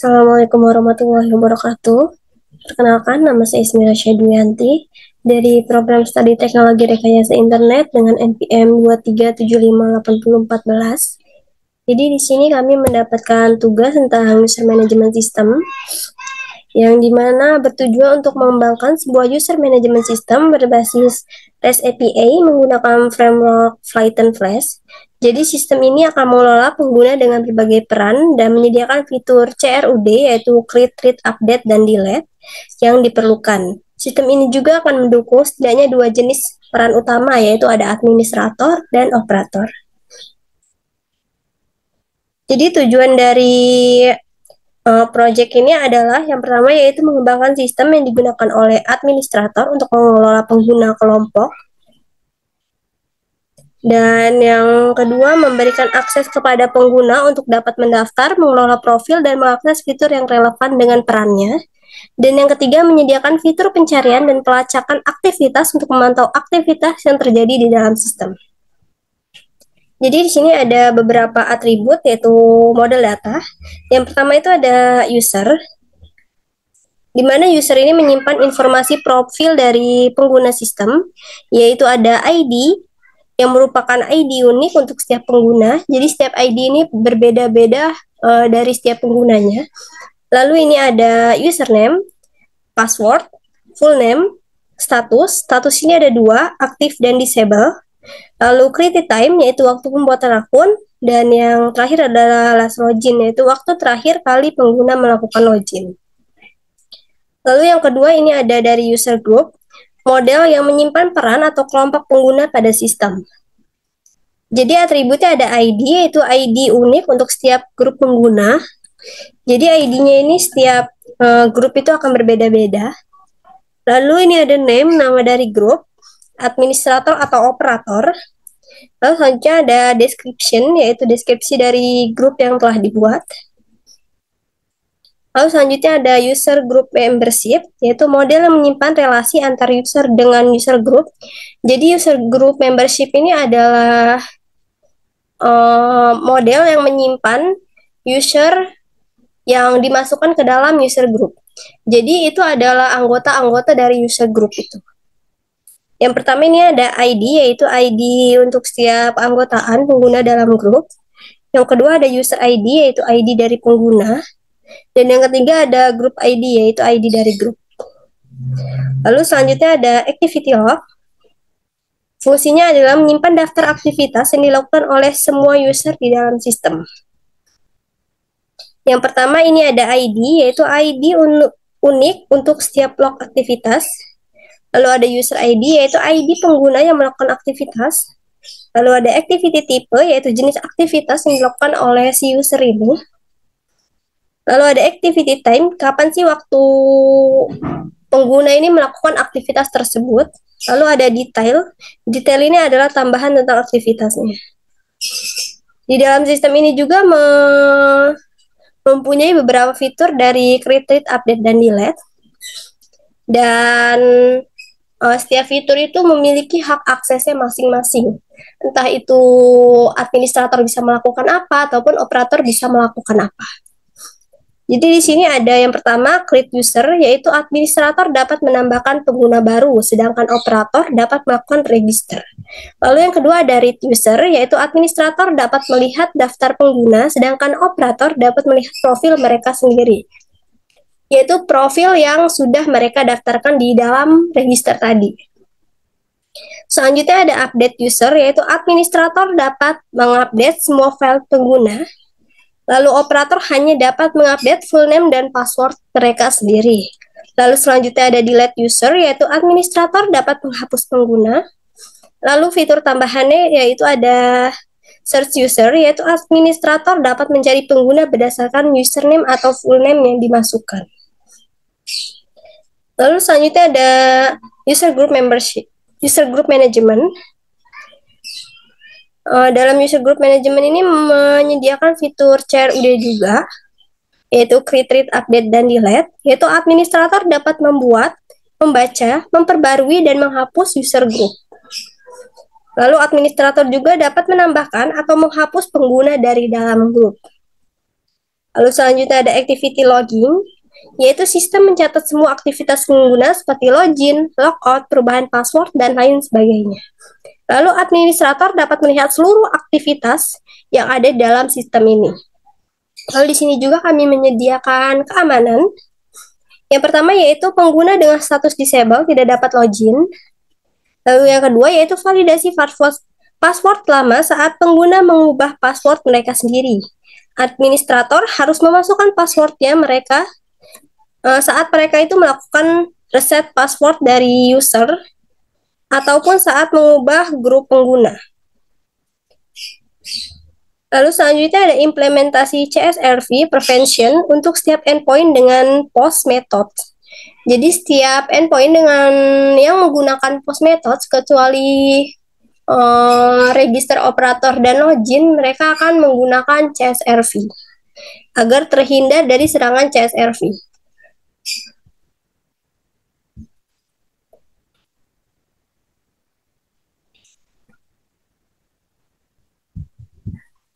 Assalamualaikum warahmatullahi wabarakatuh. Perkenalkan, nama saya Ismira Syedwiyanti dari program studi teknologi rekayasa internet dengan NPM 2375814. Jadi di sini kami mendapatkan tugas tentang user management system yang dimana bertujuan untuk mengembangkan sebuah user management system berbasis REST API menggunakan framework Flight and Flash. Jadi sistem ini akan mengelola pengguna dengan berbagai peran dan menyediakan fitur CRUD yaitu Create, Read, Update, dan Delete yang diperlukan. Sistem ini juga akan mendukung setidaknya dua jenis peran utama yaitu ada administrator dan operator. Jadi tujuan dari project ini adalah yang pertama yaitu mengembangkan sistem yang digunakan oleh administrator untuk mengelola pengguna kelompok. Dan yang kedua, memberikan akses kepada pengguna untuk dapat mendaftar, mengelola profil, dan mengakses fitur yang relevan dengan perannya. Dan yang ketiga, menyediakan fitur pencarian dan pelacakan aktivitas untuk memantau aktivitas yang terjadi di dalam sistem. Jadi di sini ada beberapa atribut yaitu model data. Yang pertama itu ada user, di mana user ini menyimpan informasi profil dari pengguna sistem, yaitu ada ID, yang merupakan ID unik untuk setiap pengguna. Jadi setiap ID ini berbeda-beda dari setiap penggunanya. Lalu ini ada username, password, full name, status. Status ini ada dua, aktif dan disable. Lalu create time, yaitu waktu pembuatan akun. Dan yang terakhir adalah last login, yaitu waktu terakhir kali pengguna melakukan login. Lalu yang kedua ini ada dari user group, model yang menyimpan peran atau kelompok pengguna pada sistem. Jadi atributnya ada ID, yaitu ID unik untuk setiap grup pengguna. Jadi ID-nya ini setiap grup itu akan berbeda-beda. Lalu ini ada name, nama dari grup, administrator atau operator. Lalu selanjutnya ada description, yaitu deskripsi dari grup yang telah dibuat. Lalu selanjutnya ada user group membership, yaitu model yang menyimpan relasi antar user dengan user group. Jadi user group membership ini adalah model yang menyimpan user yang dimasukkan ke dalam user group. Jadi itu adalah anggota-anggota dari user group itu. Yang pertama ini ada ID, yaitu ID untuk setiap anggotaan pengguna dalam grup. Yang kedua ada user ID, yaitu ID dari pengguna. Dan yang ketiga ada group ID, yaitu ID dari grup. Lalu selanjutnya ada activity log. Fungsinya adalah menyimpan daftar aktivitas yang dilakukan oleh semua user di dalam sistem. Yang pertama ini ada ID, yaitu ID unik untuk setiap log aktivitas. Lalu ada user ID, yaitu ID pengguna yang melakukan aktivitas. Lalu ada activity type, yaitu jenis aktivitas yang dilakukan oleh si user ini. Lalu ada activity time, kapan sih waktu pengguna ini melakukan aktivitas tersebut. Lalu ada detail, detail ini adalah tambahan tentang aktivitasnya. Di dalam sistem ini juga mempunyai beberapa fitur dari create, read, update, dan delete. Dan setiap fitur itu memiliki hak aksesnya masing-masing. Entah itu administrator bisa melakukan apa, ataupun operator bisa melakukan apa. Jadi di sini ada yang pertama, create user, yaitu administrator dapat menambahkan pengguna baru, sedangkan operator dapat melakukan register. Lalu yang kedua ada read user, yaitu administrator dapat melihat daftar pengguna, sedangkan operator dapat melihat profil mereka sendiri, yaitu profil yang sudah mereka daftarkan di dalam register tadi. Selanjutnya ada update user, yaitu administrator dapat mengupdate semua file pengguna. Lalu operator hanya dapat mengupdate full name dan password mereka sendiri. Lalu selanjutnya ada delete user, yaitu administrator dapat menghapus pengguna. Lalu fitur tambahannya yaitu ada search user, yaitu administrator dapat mencari pengguna berdasarkan username atau full name yang dimasukkan. Lalu selanjutnya ada user group membership, user group management. Dalam user group management ini menyediakan fitur CRUD juga, yaitu create, read, update, dan delete, yaitu administrator dapat membuat, membaca, memperbarui, dan menghapus user group. Lalu administrator juga dapat menambahkan atau menghapus pengguna dari dalam grup. Lalu selanjutnya ada activity logging, yaitu sistem mencatat semua aktivitas pengguna seperti login, logout, perubahan password, dan lain sebagainya. Lalu administrator dapat melihat seluruh aktivitas yang ada dalam sistem ini. Lalu di sini juga kami menyediakan keamanan. Yang pertama yaitu pengguna dengan status disable tidak dapat login. Lalu yang kedua yaitu validasi password lama saat pengguna mengubah password mereka sendiri. Administrator harus memasukkan passwordnya mereka saat mereka itu melakukan reset password dari user ataupun saat mengubah grup pengguna. Lalu selanjutnya ada implementasi CSRV prevention untuk setiap endpoint dengan post method. Jadi setiap endpoint dengan yang menggunakan post method kecuali register operator dan login, mereka akan menggunakan CSRV agar terhindar dari serangan CSRV.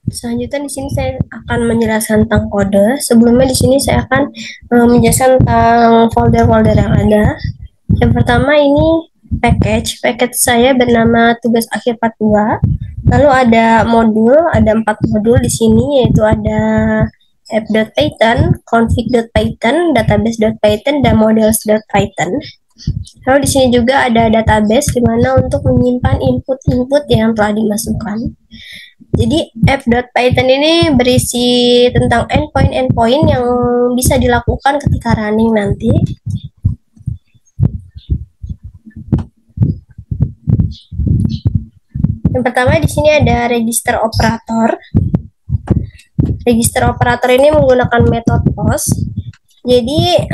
Selanjutnya di sini saya akan menjelaskan tentang kode. Sebelumnya di sini saya akan menjelaskan tentang folder-folder yang ada. Yang pertama ini package. Package saya bernama tugas akhir part 2. Lalu ada modul, ada 4 modul di sini, yaitu ada app.python, config.python, database.python, dan models.python. Lalu di sini juga ada database di mana untuk menyimpan input-input yang telah dimasukkan. Jadi app.python ini berisi tentang endpoint-endpoint yang bisa dilakukan ketika running nanti. Yang pertama di sini ada register operator. Register operator ini menggunakan metode post. Jadi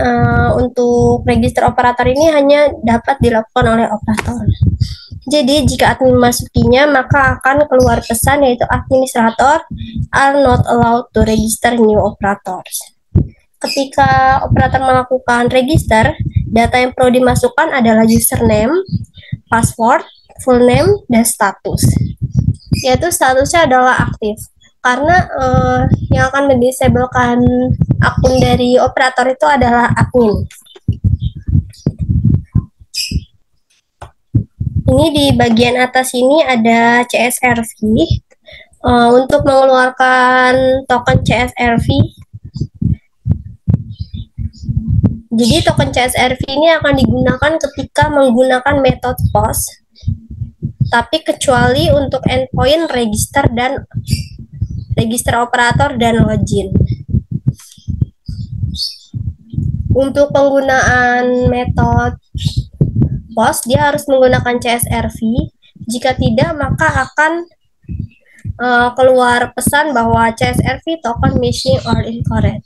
untuk register operator ini hanya dapat dilakukan oleh operator. Jadi jika admin memasukinya maka akan keluar pesan yaitu administrator are not allowed to register new operators. Ketika operator melakukan register, data yang perlu dimasukkan adalah username, password, full name, dan status. Yaitu statusnya adalah aktif. Karena yang akan mendisablekan akun dari operator itu adalah admin. Ini di bagian atas ini ada CSRV. Untuk mengeluarkan token CSRV. Jadi token CSRV ini akan digunakan ketika menggunakan metode post. Tapi kecuali untuk endpoint register dan register operator dan login. Untuk penggunaan metode post, dia harus menggunakan CSRV. Jika tidak, maka akan keluar pesan bahwa CSRV token missing or incorrect.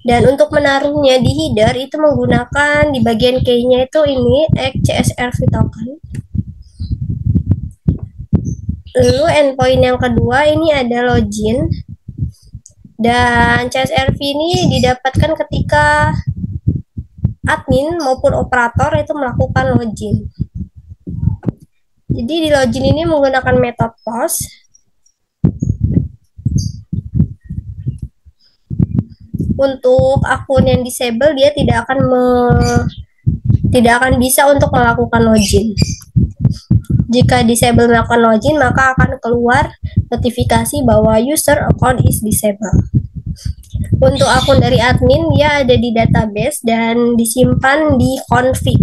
Dan untuk menaruhnya di header itu menggunakan di bagian key-nya itu ini CSRV token. Lalu endpoint yang kedua ini ada login. Dan CSRV ini didapatkan ketika admin maupun operator itu melakukan login. Jadi di login ini menggunakan metode post. Untuk akun yang disable dia tidak akan bisa untuk melakukan login. Jika disable melakukan login maka akan keluar notifikasi bahwa user account is disabled. Untuk akun dari admin dia ada di database dan disimpan di config.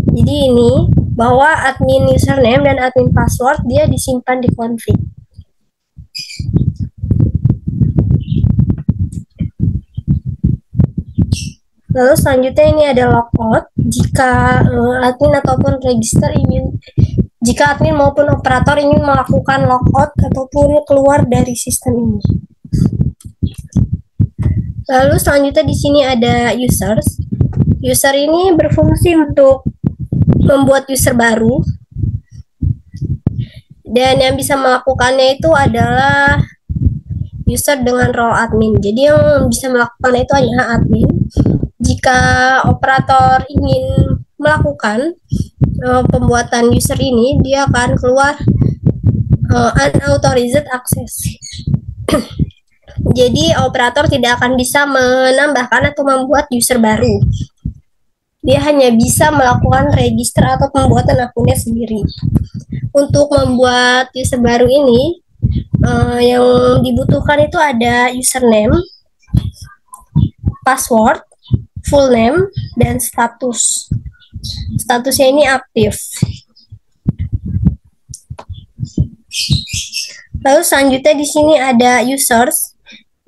Jadi ini bahwa admin username dan admin password dia disimpan di config. Lalu selanjutnya ini ada logout. Jika admin ataupun register jika admin maupun operator ingin melakukan logout ataupun keluar dari sistem ini. Lalu selanjutnya di sini ada users. User ini berfungsi untuk membuat user baru. Dan yang bisa melakukannya itu adalah user dengan role admin. Jadi yang bisa melakukan itu hanya admin. Jika operator ingin melakukan pembuatan user ini, dia akan keluar unauthorized access. Jadi operator tidak akan bisa menambahkan atau membuat user baru. Dia hanya bisa melakukan register atau pembuatan akunnya sendiri. Untuk membuat user baru ini, yang dibutuhkan itu ada username, password, full name, dan status. Statusnya ini aktif. Lalu selanjutnya di sini ada users.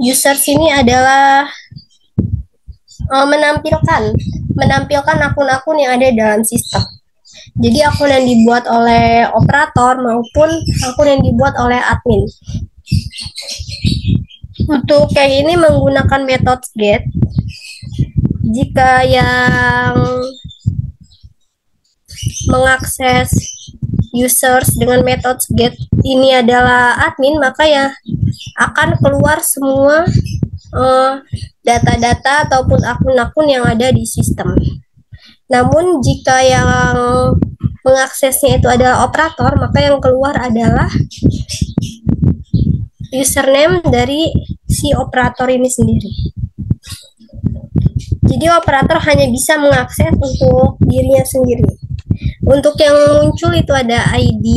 Users ini adalah menampilkan akun-akun yang ada dalam sistem. Jadi akun yang dibuat oleh operator maupun akun yang dibuat oleh admin. Untuk kayak ini menggunakan metode get. Jika yang mengakses users dengan metode get ini adalah admin, maka ya akan keluar semua data-data ataupun akun-akun yang ada di sistem. Namun jika yang mengaksesnya itu adalah operator, maka yang keluar adalah username dari si operator ini sendiri. Jadi operator hanya bisa mengakses untuk dirinya sendiri. Untuk yang muncul itu ada ID,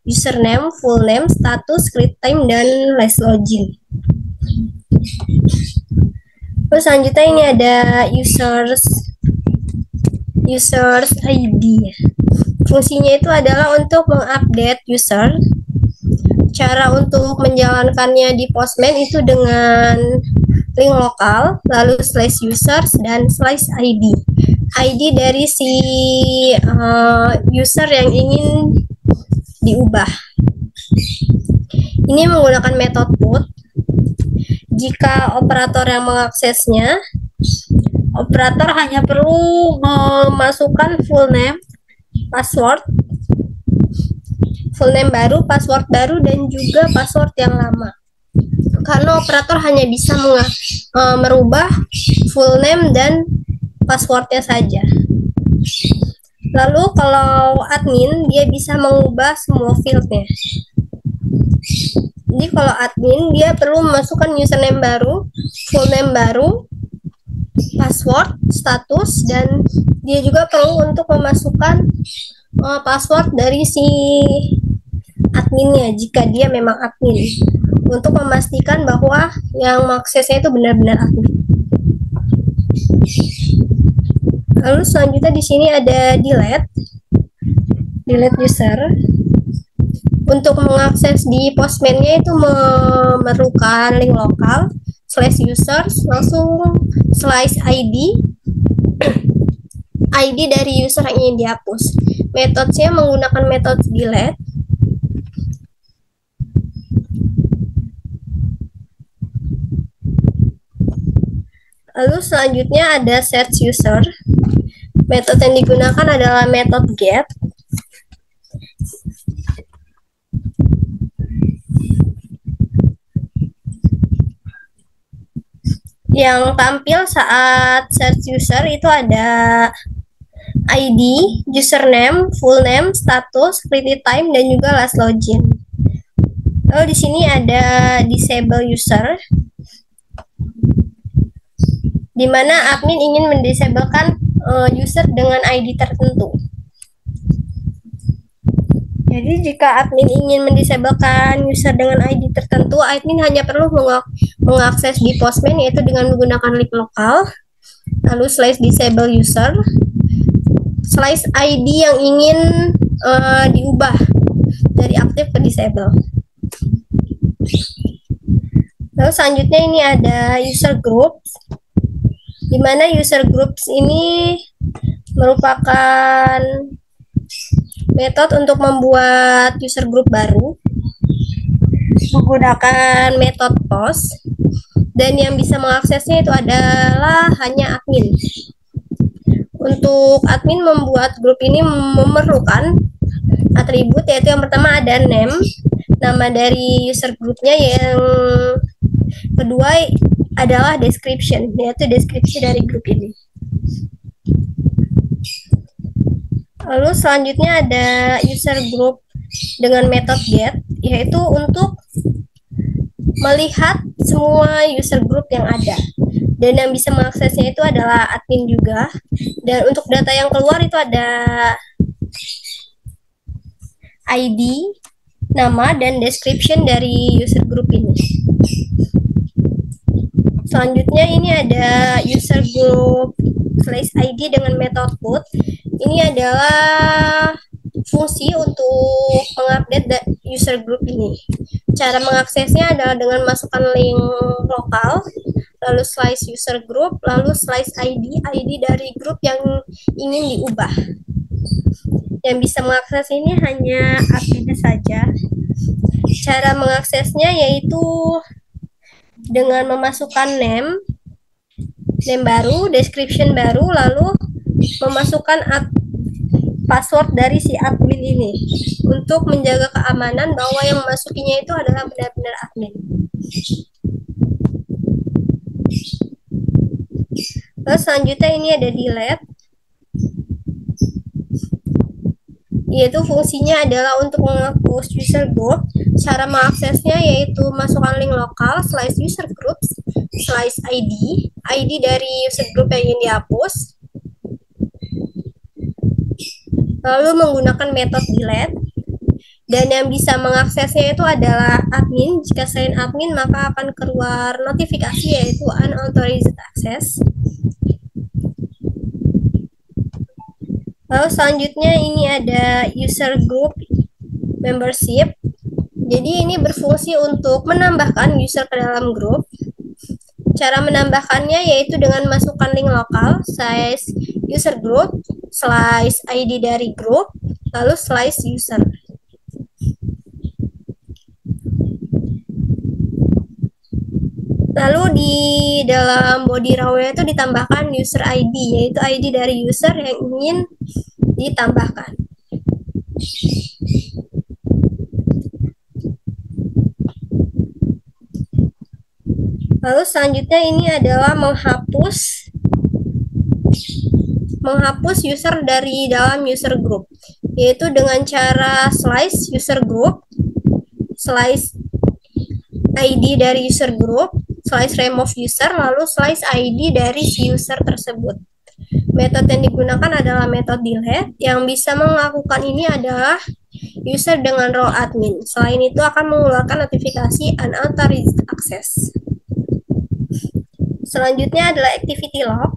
username, full name, status, screen time, dan last login. Terus selanjutnya ini ada users ID. Fungsinya itu adalah untuk mengupdate user. Cara untuk menjalankannya di Postman itu dengan link lokal, lalu /users dan /ID. ID dari si user yang ingin diubah. Ini menggunakan metode put. Jika operator yang mengaksesnya, operator hanya perlu memasukkan full name, password, full name baru, password baru, dan juga password yang lama. Karena operator hanya bisa merubah full name dan passwordnya saja. Lalu kalau admin, dia bisa mengubah semua fieldnya. Jadi kalau admin, dia perlu memasukkan username baru, full name baru, password, status, dan dia juga perlu untuk memasukkan password dari si adminnya jika dia memang admin, untuk memastikan bahwa yang mengaksesnya itu benar-benar admin. Lalu selanjutnya di sini ada delete user. Untuk mengakses di Postman-nya itu memerlukan link lokal, /users, langsung /ID, ID dari user yang ingin dihapus. Metodenya menggunakan metode delete. Lalu selanjutnya ada search user. Metode yang digunakan adalah metode get. Yang tampil saat search user itu ada ID, username, full name, status, screen time, dan juga last login. Lalu di sini ada disable user, di mana admin ingin mendisablekan user dengan ID tertentu. Jadi jika admin ingin mendisablekan user dengan ID tertentu, admin hanya perlu mengakses di Postman, yaitu dengan menggunakan link lokal, lalu /disable user, /ID yang ingin diubah dari aktif ke disable. Lalu selanjutnya ini ada user groups, di mana user groups ini merupakan metode untuk membuat user group baru menggunakan metode post, dan yang bisa mengaksesnya itu adalah hanya admin. Untuk admin membuat grup ini memerlukan atribut, yaitu yang pertama ada name, nama dari user groupnya, yang kedua adalah description, yaitu deskripsi dari grup ini. Lalu selanjutnya ada user group dengan metode get, yaitu untuk melihat semua user group yang ada. Dan yang bisa mengaksesnya itu adalah admin juga. Dan untuk data yang keluar itu ada ID, nama, dan description dari user group ini. Selanjutnya ini ada user group /id dengan metode put. Ini adalah fungsi untuk mengupdate user group ini. Cara mengaksesnya adalah dengan masukkan link lokal, lalu slice user group, lalu slice ID dari grup yang ingin diubah. Yang bisa mengakses ini hanya admin saja. Cara mengaksesnya yaitu dengan memasukkan name baru, description baru, lalu memasukkan password dari si admin ini untuk menjaga keamanan bahwa yang memasukinya itu adalah benar-benar admin. Lalu selanjutnya ini ada delete, yaitu fungsinya adalah untuk menghapus user group. Cara mengaksesnya yaitu masukkan link lokal, slice user groups, slice ID dari user group yang ingin dihapus, lalu menggunakan metode delete. Dan yang bisa mengaksesnya itu adalah admin. Jika selain admin maka akan keluar notifikasi yaitu unauthorized access. Lalu selanjutnya ini ada user group membership. Jadi ini berfungsi untuk menambahkan user ke dalam grup. Cara menambahkannya yaitu dengan masukkan link lokal, slice user group, slice ID dari grup, lalu slice user. Lalu di dalam body row-nya itu ditambahkan user ID, yaitu ID dari user yang ingin ditambahkan. Lalu selanjutnya ini adalah menghapus user dari dalam user group, yaitu dengan cara slice user group, slice ID dari user group, slice remove user, lalu slice ID dari si user tersebut. Metode yang digunakan adalah metode delete. Yang bisa melakukan ini adalah user dengan role admin. Selain itu akan mengeluarkan notifikasi unauthorized access. Selanjutnya adalah activity log.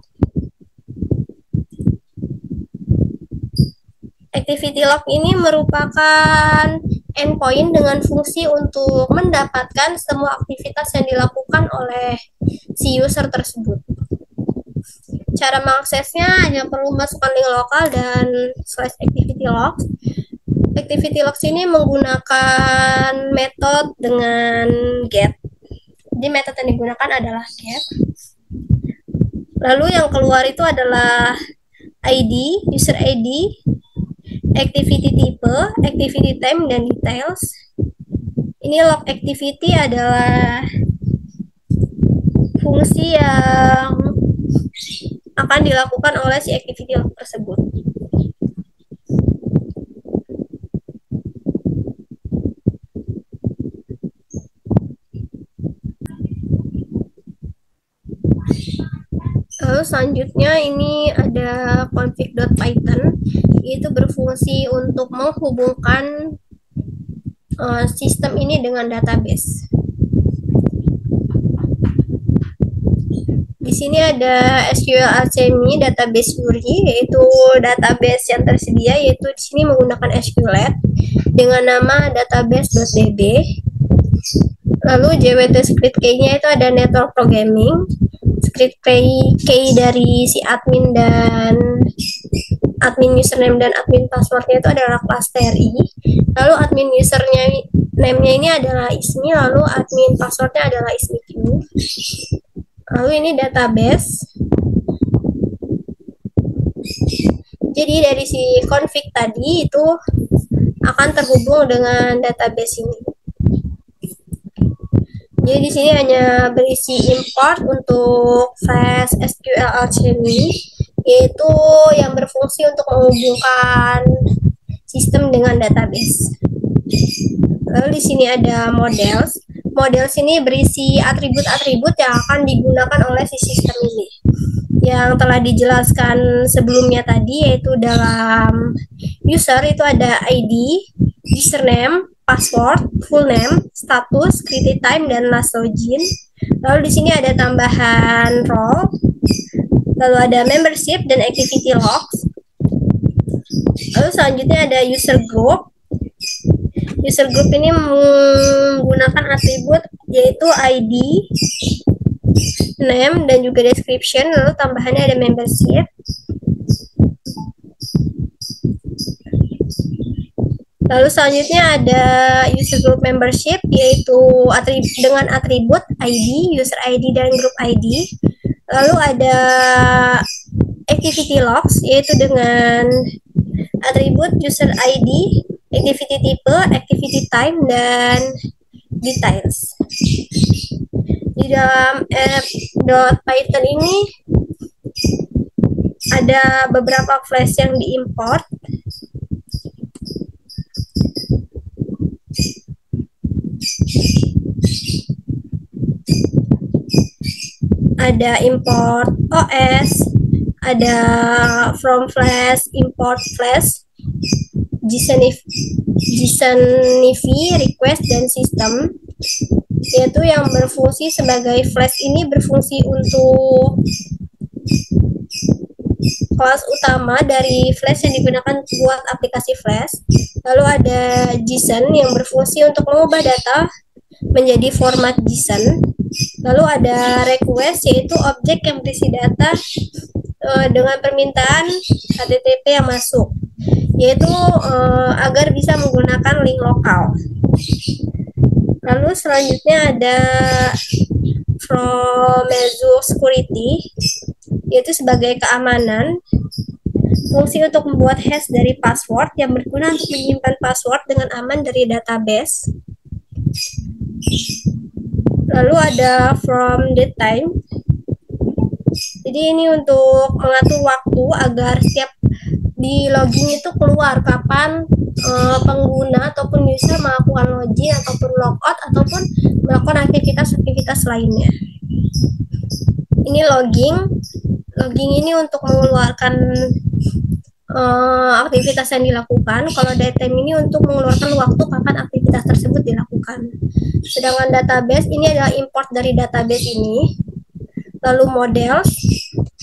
Activity log ini merupakan endpoint dengan fungsi untuk mendapatkan semua aktivitas yang dilakukan oleh si user tersebut. Cara mengaksesnya hanya perlu masukkan link lokal dan slash activity logs. Activity logs ini menggunakan metode dengan get. Jadi metode yang digunakan adalah get. Lalu yang keluar itu adalah ID, user ID, activity type, activity time, dan details. Ini log activity adalah fungsi yang akan dilakukan oleh si activity log tersebut. Lalu selanjutnya ini ada config.python, itu berfungsi untuk menghubungkan sistem ini dengan database. Di sini ada SQL Alchemy database URI, yaitu database yang tersedia, yaitu di sini menggunakan SQLite dengan nama database.db. Lalu JWT script key-nya itu ada network programming. Script key dari si admin dan admin username dan admin passwordnya itu adalah kelas TRI. Lalu admin username name-nya ini adalah ismi, lalu admin passwordnya adalah ismi-q. Lalu ini database. Jadi dari si config tadi itu akan terhubung dengan database ini. Jadi di sini hanya berisi import untuk flash SQL Alchemy, yaitu yang berfungsi untuk menghubungkan sistem dengan database. Lalu di sini ada models. Model sini berisi atribut-atribut yang akan digunakan oleh si sistem ini. Yang telah dijelaskan sebelumnya tadi, yaitu dalam user itu ada ID, username, password, full name, status, create time, dan last login. Lalu di sini ada tambahan role, lalu ada membership dan activity logs. Lalu selanjutnya ada user group. User group ini menggunakan atribut yaitu ID, name, dan juga description. Lalu tambahannya ada membership. Lalu selanjutnya ada user group membership, yaitu dengan atribut ID, user ID, dan group ID. Lalu ada activity logs, yaitu dengan atribut user ID, activity type, activity time, dan details. Di dalam app.python ini ada beberapa flash yang diimport. Ada import OS, ada from flash, import flash, JSON request, dan system, yaitu yang berfungsi sebagai flash ini berfungsi untuk kelas utama dari flash yang digunakan buat aplikasi flash. Lalu ada JSON yang berfungsi untuk mengubah data menjadi format JSON. Lalu ada request, yaitu objek yang berisi data dengan permintaan HTTP yang masuk, yaitu agar bisa menggunakan link lokal. Lalu selanjutnya ada from Azure Security, yaitu sebagai keamanan, fungsi untuk membuat hash dari password yang berguna untuk menyimpan password dengan aman dari database. Lalu ada from datetime. Jadi ini untuk mengatur waktu agar setiap di login itu keluar kapan pengguna ataupun user melakukan login ataupun logout ataupun melakukan aktivitas lainnya. Ini logging ini untuk mengeluarkan aktivitas yang dilakukan. Kalau datetime ini untuk mengeluarkan waktu kapan aktivitas tersebut dilakukan. Sedangkan database ini adalah import dari database ini. Lalu models,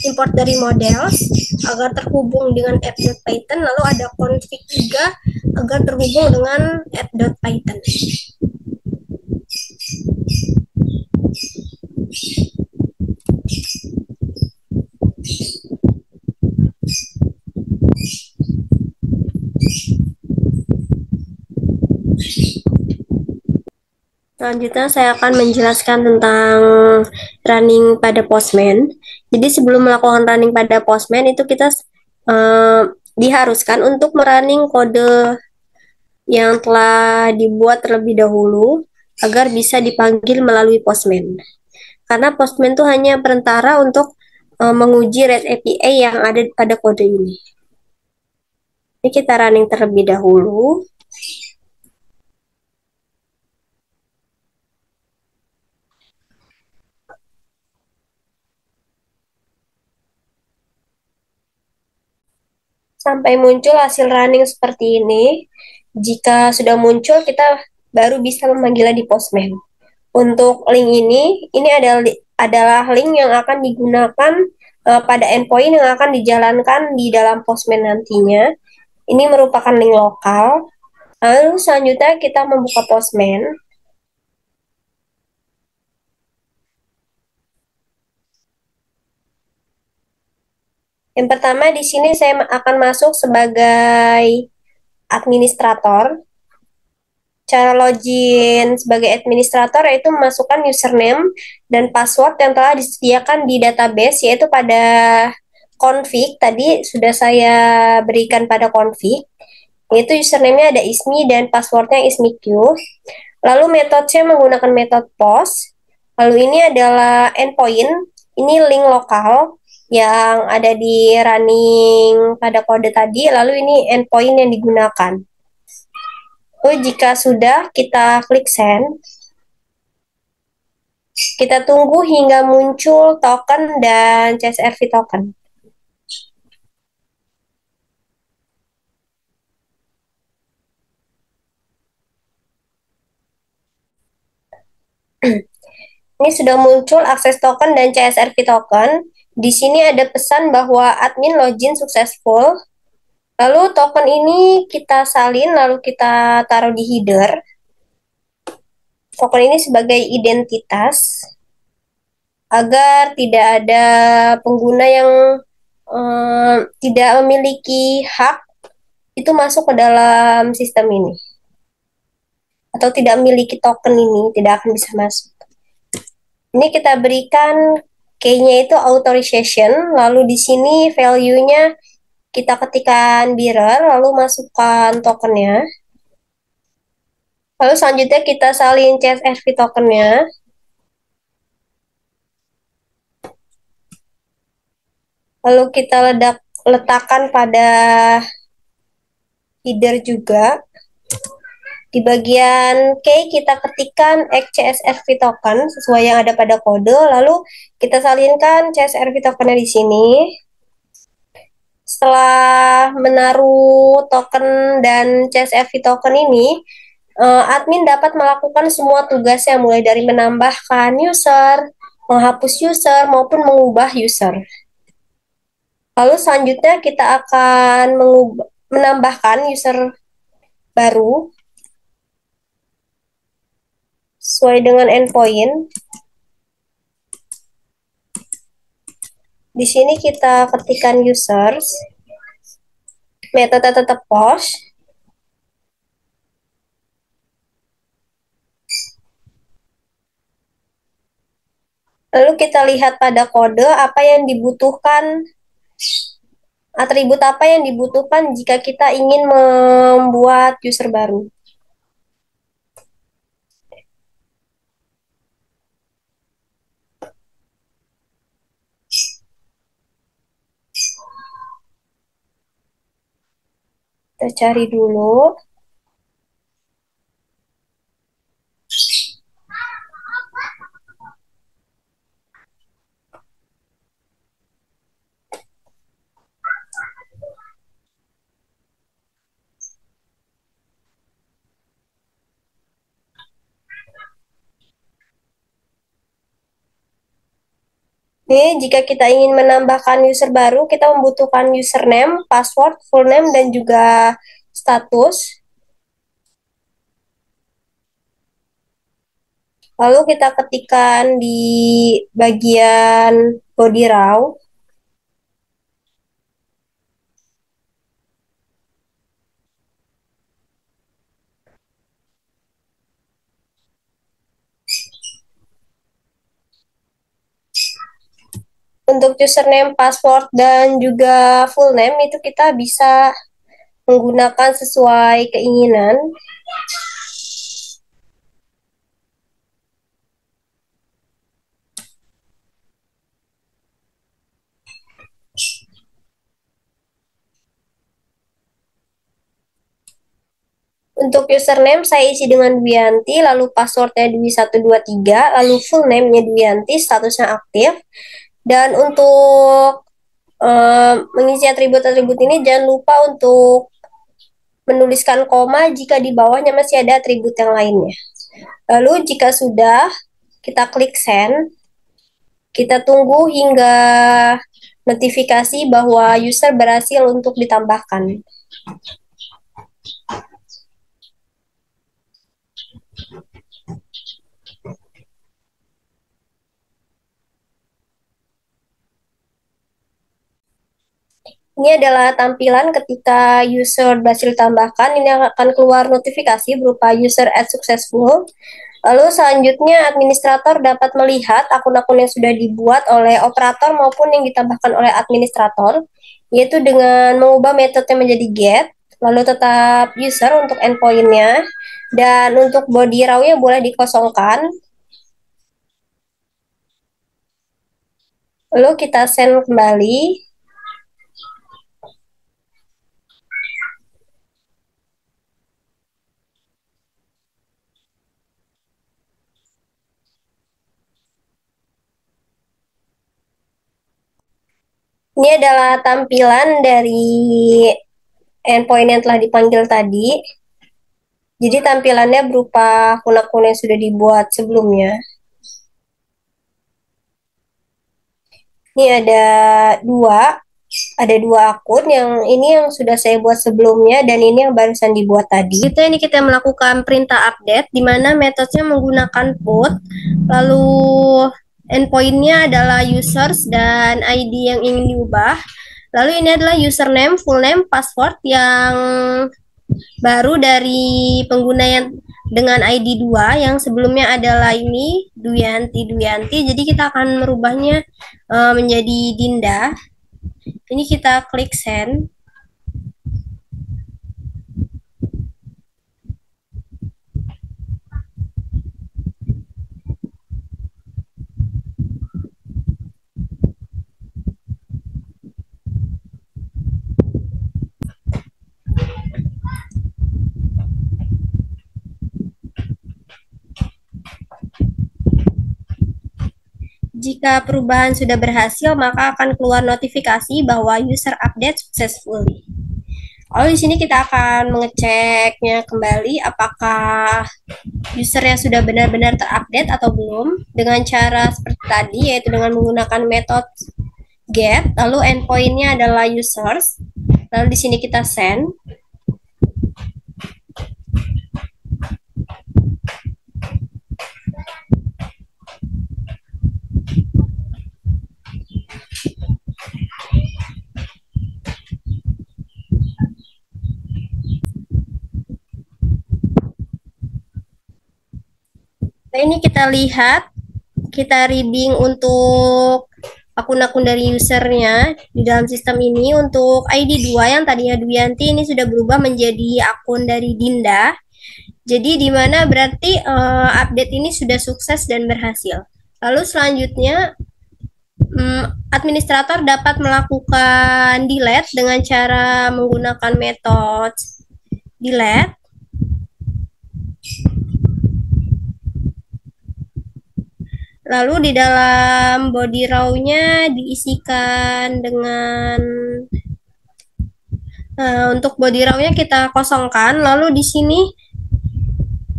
import dari models agar terhubung dengan app.python. Lalu ada config juga agar terhubung dengan app.python. Selanjutnya saya akan menjelaskan tentang running pada Postman. Jadi sebelum melakukan running pada Postman itu kita diharuskan untuk merunning kode yang telah dibuat terlebih dahulu agar bisa dipanggil melalui Postman. Karena Postman itu hanya perantara untuk menguji REST API yang ada pada kode ini. Ini kita running terlebih dahulu. Sampai muncul hasil running seperti ini. Jika sudah muncul, kita baru bisa memanggilnya di Postman. Untuk link ini adalah link yang akan digunakan pada endpoint yang akan dijalankan di dalam Postman nantinya. Ini merupakan link lokal. Lalu selanjutnya kita membuka Postman. Yang pertama di sini saya akan masuk sebagai administrator. Cara login sebagai administrator yaitu memasukkan username dan password yang telah disediakan di database, yaitu pada config tadi sudah saya berikan pada config, yaitu username-nya ada ismi dan passwordnya ismiq. Lalu metode-nya menggunakan metode post. Lalu ini adalah endpoint, ini link lokal yang ada di running pada kode tadi, lalu ini endpoint yang digunakan. Jika sudah, kita klik send. Kita tunggu hingga muncul token dan CSRV token. Ini sudah muncul akses token dan CSRV token. Di sini ada pesan bahwa admin login successful. Lalu token ini kita salin, lalu kita taruh di header. Token ini sebagai identitas agar tidak ada pengguna yang tidak memiliki hak itu masuk ke dalam sistem ini atau tidak memiliki token ini tidak akan bisa masuk. Ini kita berikan key-nya itu authorization, lalu di sini value-nya kita ketikkan bearer, lalu masukkan tokennya. Lalu selanjutnya kita salin CSRV tokennya. Lalu kita letakkan pada header juga. Di bagian key kita ketikkan CSRV token sesuai yang ada pada kode, lalu kita salinkan CSRV tokennya di sini. Setelah menaruh token dan CSRV token ini, admin dapat melakukan semua tugasnya mulai dari menambahkan user, menghapus user, maupun mengubah user. Lalu selanjutnya kita akan menambahkan user baru sesuai dengan endpoint. Di sini kita ketikkan users, metode tetap post. Lalu kita lihat pada kode apa yang dibutuhkan, atribut apa yang dibutuhkan jika kita ingin membuat user baru. Kita cari dulu. Ini jika kita ingin menambahkan user baru, kita membutuhkan username, password, full name, dan juga status. Lalu kita ketikkan di bagian body raw. Untuk username, password, dan juga full name itu kita bisa menggunakan sesuai keinginan. Untuk username saya isi dengan Dwianti, lalu passwordnya Dwi123, lalu full name-nya Dwianti, statusnya aktif. Dan untuk mengisi atribut-atribut ini jangan lupa untuk menuliskan koma jika di bawahnya masih ada atribut yang lainnya. Lalu jika sudah, kita klik send. Kita tunggu hingga notifikasi bahwa user berhasil untuk ditambahkan. Ini adalah tampilan ketika user berhasil ditambahkan. Ini akan keluar notifikasi berupa user add successful. Lalu selanjutnya administrator dapat melihat akun-akun yang sudah dibuat oleh operator maupun yang ditambahkan oleh administrator, yaitu dengan mengubah metode menjadi get, lalu tetap user untuk endpoint-nya, dan untuk body raw-nya boleh dikosongkan. Lalu kita send kembali. Ini adalah tampilan dari endpoint yang telah dipanggil tadi. Jadi tampilannya berupa akun-akun yang sudah dibuat sebelumnya. Ini dua, ada dua akun, yang ini yang sudah saya buat sebelumnya dan ini yang barusan dibuat tadi. Ini kita melakukan perintah update, di mana metodenya menggunakan put, lalu endpointnya adalah users dan ID yang ingin diubah. Lalu ini adalah username, full name, password yang baru dari pengguna yang dengan ID 2, yang sebelumnya adalah ini Duyanti. Jadi kita akan merubahnya menjadi Dinda. Ini kita klik send. Jika perubahan sudah berhasil, maka akan keluar notifikasi bahwa user update successfully. Lalu di sini kita akan mengeceknya kembali apakah usernya sudah benar-benar terupdate atau belum, dengan cara seperti tadi, yaitu dengan menggunakan metode get, lalu endpointnya adalah users, lalu di sini kita send. Nah, ini kita lihat, kita reading untuk akun-akun dari usernya di dalam sistem ini. Untuk ID 2 yang tadinya Duyanti, ini sudah berubah menjadi akun dari Dinda. Jadi di mana berarti update ini sudah sukses dan berhasil. Lalu selanjutnya administrator dapat melakukan delete dengan cara menggunakan metode delete. Lalu di dalam body row-nya diisikan dengan untuk body row-nya kita kosongkan. Lalu di sini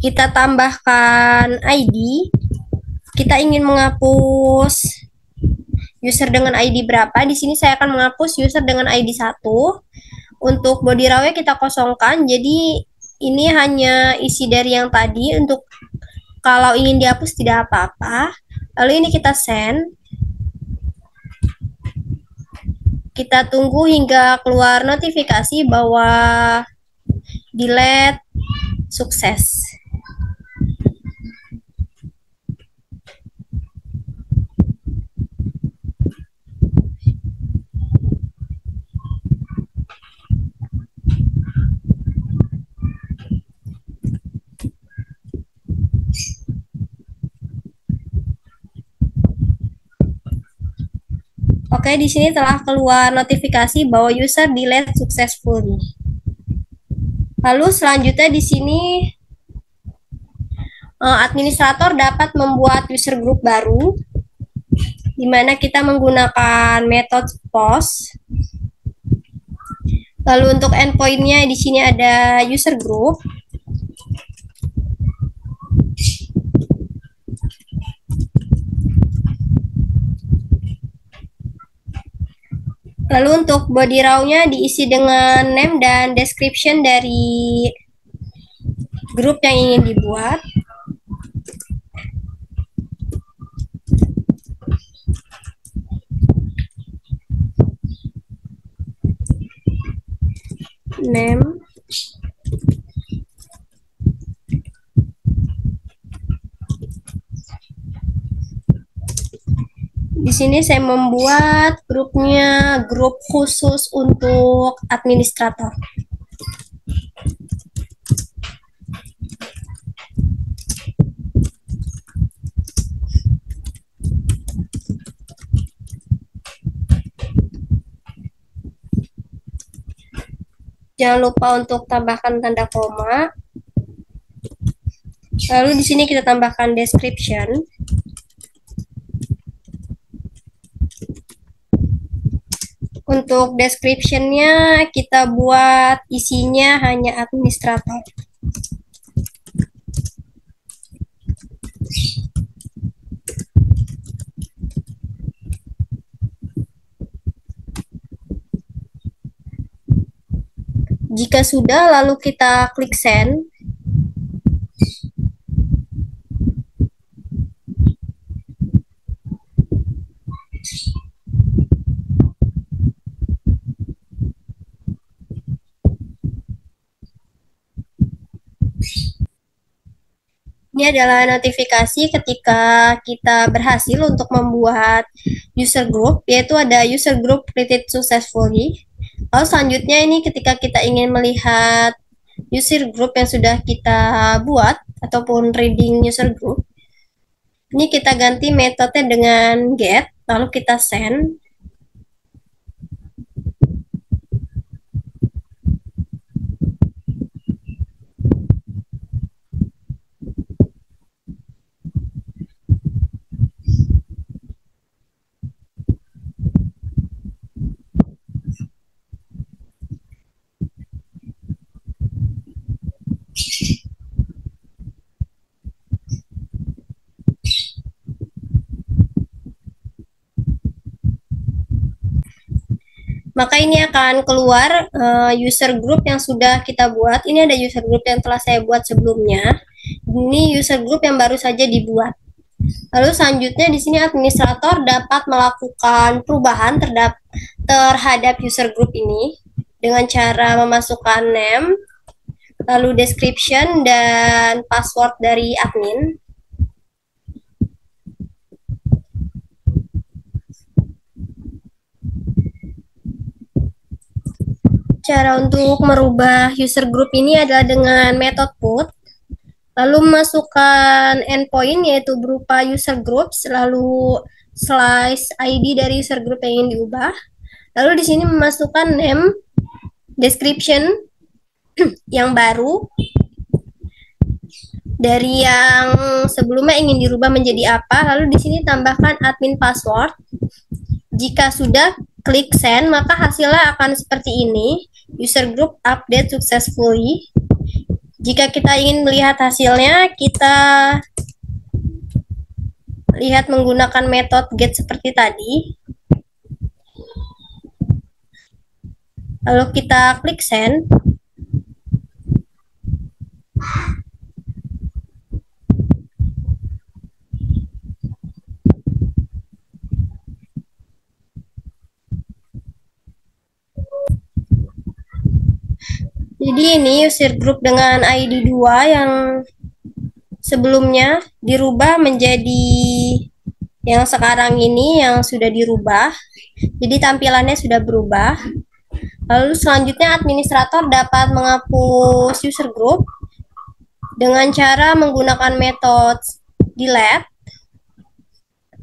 kita tambahkan ID. Kita ingin menghapus user dengan ID berapa? Di sini saya akan menghapus user dengan ID 1. Untuk body row-nya kita kosongkan. Jadi ini hanya isi dari yang tadi. Untuk kalau ingin dihapus tidak apa-apa. Lalu ini kita send. Kita tunggu hingga keluar notifikasi bahwa delete sukses. Oke, di sini telah keluar notifikasi bahwa user delete successfully. Lalu selanjutnya di sini administrator dapat membuat user group baru, di mana kita menggunakan metode post. Lalu untuk endpointnya di sini ada user group. Lalu untuk body row-nya diisi dengan name dan description dari grup yang ingin dibuat. Name. Di sini saya membuat grupnya grup khusus untuk administrator. Jangan lupa untuk tambahkan tanda koma. Lalu di sini kita tambahkan description. Untuk description-nya kita buat isinya hanya administrator. Jika sudah, lalu kita klik send. Ini adalah notifikasi ketika kita berhasil untuk membuat user group, yaitu ada user group created successfully. Lalu selanjutnya ini ketika kita ingin melihat user group yang sudah kita buat ataupun reading user group, ini kita ganti metode dengan get, lalu kita send. Maka ini akan keluar user group yang sudah kita buat. Ini ada user group yang telah saya buat sebelumnya. Ini user group yang baru saja dibuat. Lalu selanjutnya di sini administrator dapat melakukan perubahan terhadap user group ini dengan cara memasukkan name, lalu description dan password dari admin. Cara untuk merubah user group ini adalah dengan metode put, lalu memasukkan endpoint yaitu berupa user groups, lalu slice ID dari user group yang ingin diubah, lalu di sini memasukkan name, description yang baru dari yang sebelumnya ingin dirubah menjadi apa, lalu di sini tambahkan admin password. Jika sudah, klik send, maka hasilnya akan seperti ini. User group update successfully. Jika kita ingin melihat hasilnya, kita lihat menggunakan metode get seperti tadi. Lalu kita klik send. Jadi ini user group dengan ID 2 yang sebelumnya dirubah menjadi yang sekarang ini yang sudah dirubah. Jadi tampilannya sudah berubah. Lalu selanjutnya administrator dapat menghapus user group dengan cara menggunakan metode delete,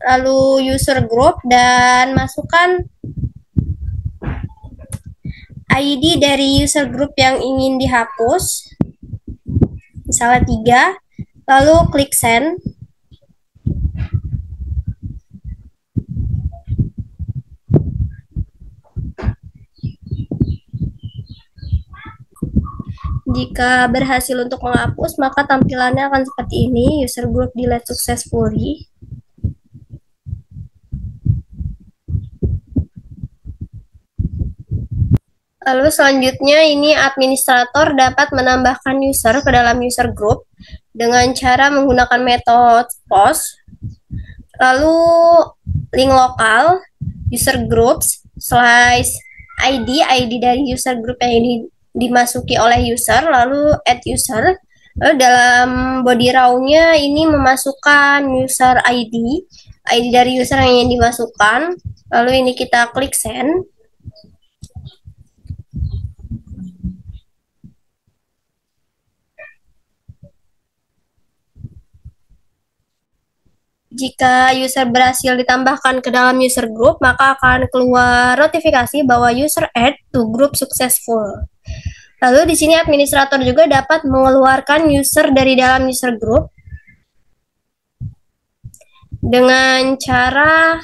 lalu user group, dan masukkan ID dari user group yang ingin dihapus, misalnya 3, lalu klik send. Jika berhasil untuk menghapus, maka tampilannya akan seperti ini, user group delete successfully. Lalu selanjutnya ini administrator dapat menambahkan user ke dalam user group dengan cara menggunakan metode post, lalu link lokal, user groups, slash ID dari user group yang ini dimasuki oleh user, lalu add user. Lalu dalam body raw-nya ini memasukkan user ID dari user yang ingin dimasukkan. Lalu ini kita klik send. Jika user berhasil ditambahkan ke dalam user group, maka akan keluar notifikasi bahwa user add to group successful. Lalu di sini administrator juga dapat mengeluarkan user dari dalam user group dengan cara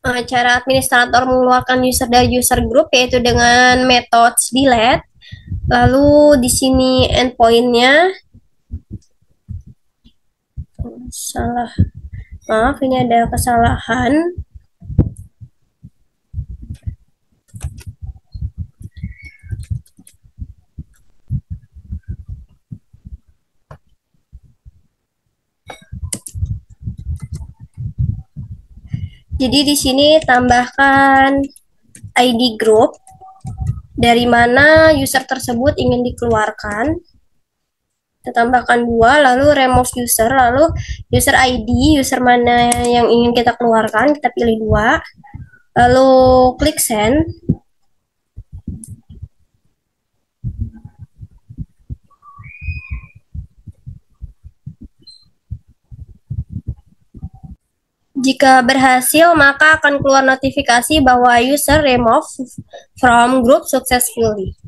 Cara administrator mengeluarkan user dari user group yaitu dengan metode delete. Lalu di sini endpointnya salah. Maaf, ini ada kesalahan. Jadi di sini tambahkan ID group dari mana user tersebut ingin dikeluarkan. Kita tambahkan 2, lalu remove user, lalu user ID, user mana yang ingin kita keluarkan, kita pilih 2, lalu klik send. Jika berhasil, maka akan keluar notifikasi bahwa user removed from group successfully.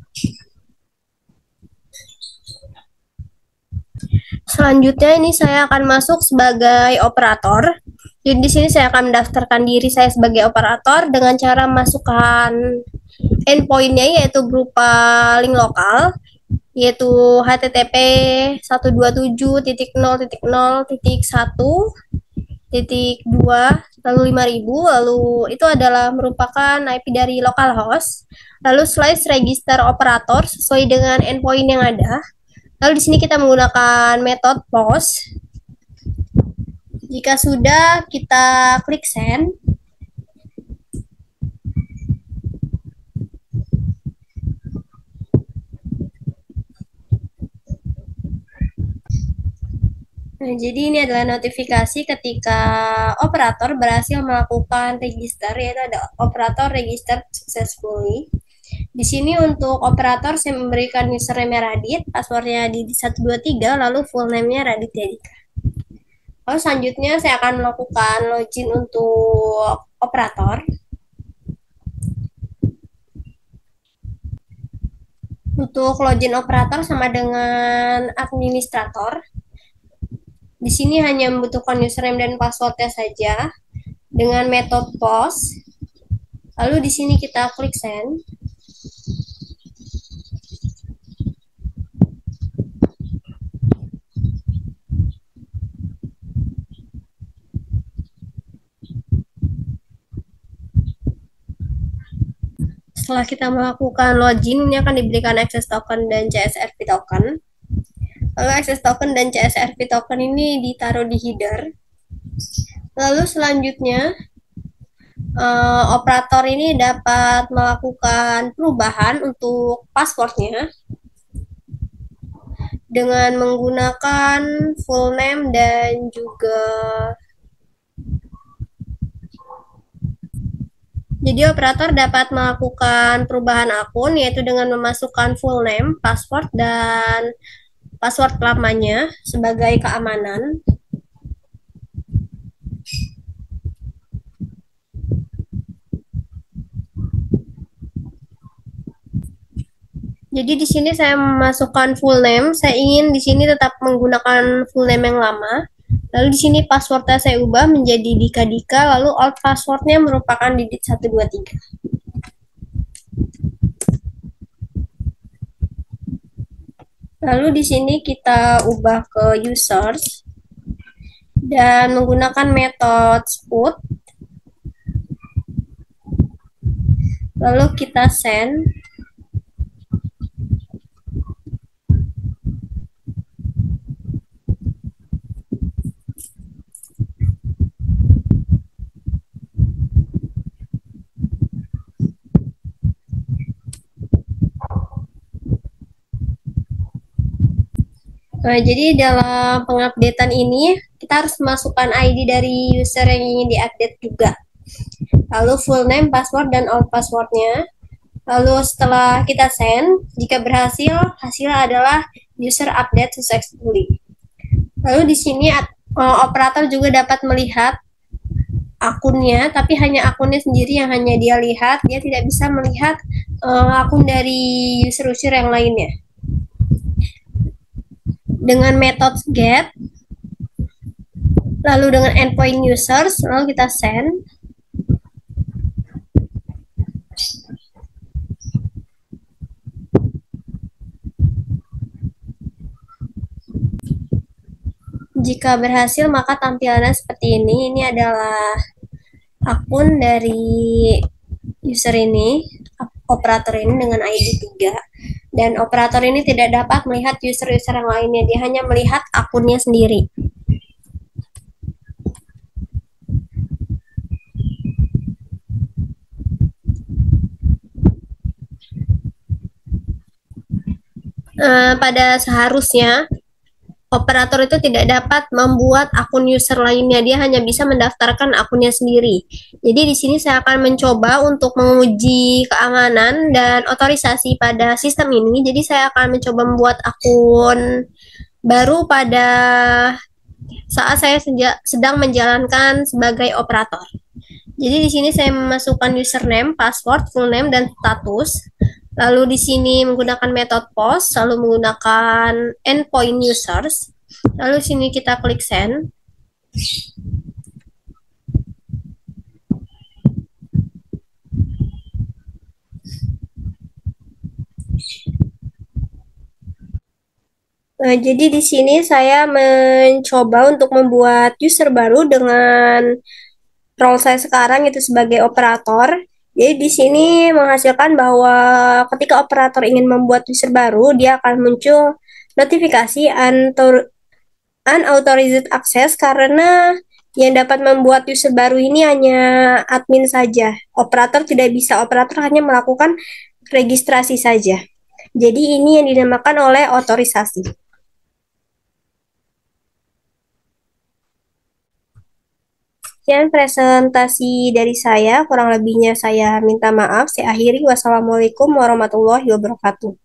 Selanjutnya ini saya akan masuk sebagai operator. Jadi di sini saya akan mendaftarkan diri saya sebagai operator dengan cara masukkan endpointnya yaitu berupa link lokal yaitu http 127.0.0.1.2 lalu 5000, lalu itu adalah merupakan IP dari localhost. Lalu slice register operator sesuai dengan endpoint yang ada. Lalu di sini kita menggunakan metode post. Jika sudah, kita klik send. Nah, jadi ini adalah notifikasi ketika operator berhasil melakukan register, yaitu ada operator register successfully. Di sini untuk operator saya memberikan username Radit, passwordnya di 123, lalu full name-nya Radit Yadika. Lalu selanjutnya saya akan melakukan login untuk operator. Untuk login operator sama dengan administrator. Di sini hanya membutuhkan username dan passwordnya saja dengan metode post. Lalu di sini kita klik send. Setelah kita melakukan login, ini akan diberikan access token dan CSRP token. Lalu access token dan CSRP token ini ditaruh di header. Lalu selanjutnya operator ini dapat melakukan perubahan untuk passwordnya dengan menggunakan full name dan juga jadi operator dapat melakukan perubahan akun yaitu dengan memasukkan full name, password, dan password lamanya sebagai keamanan. Jadi di sini saya memasukkan full name, saya ingin di sini tetap menggunakan full name yang lama. Lalu di sini passwordnya saya ubah menjadi Dika Dika, lalu old passwordnya merupakan Didit 123. Lalu di sini kita ubah ke users dan menggunakan metode put. Lalu kita send. Nah, jadi dalam pengupdatean ini kita harus masukkan ID dari user yang ingin diupdate juga. Lalu full name, password, dan old passwordnya. Lalu setelah kita send, jika berhasil, hasilnya adalah user update successfully. Lalu di sini operator juga dapat melihat akunnya, tapi hanya akunnya sendiri yang hanya dia lihat, dia tidak bisa melihat akun dari user-user yang lainnya. Dengan metode get, lalu dengan endpoint users, lalu kita send. Jika berhasil, maka tampilannya seperti ini. Ini adalah akun dari user ini, operator ini dengan ID 3. Dan operator ini tidak dapat melihat user-user yang lainnya. Dia hanya melihat akunnya sendiri. Pada seharusnya operator itu tidak dapat membuat akun user lainnya, dia hanya bisa mendaftarkan akunnya sendiri. Jadi di sini saya akan mencoba untuk menguji keamanan dan otorisasi pada sistem ini. Jadi saya akan mencoba membuat akun baru pada saat saya sedang menjalankan sebagai operator. Jadi di sini saya memasukkan username, password, full name, dan status. Lalu di sini menggunakan method post, lalu menggunakan endpoint users. Lalu sini kita klik send. Jadi di sini saya mencoba untuk membuat user baru dengan role saya sekarang itu sebagai operator. Jadi di sini menghasilkan bahwa ketika operator ingin membuat user baru, dia akan muncul notifikasi unauthorized access karena yang dapat membuat user baru ini hanya admin saja. Operator hanya melakukan registrasi saja. Jadi ini yang dinamakan oleh otorisasi. Sekian presentasi dari saya, kurang lebihnya saya minta maaf. Saya akhiri. Wassalamualaikum warahmatullahi wabarakatuh.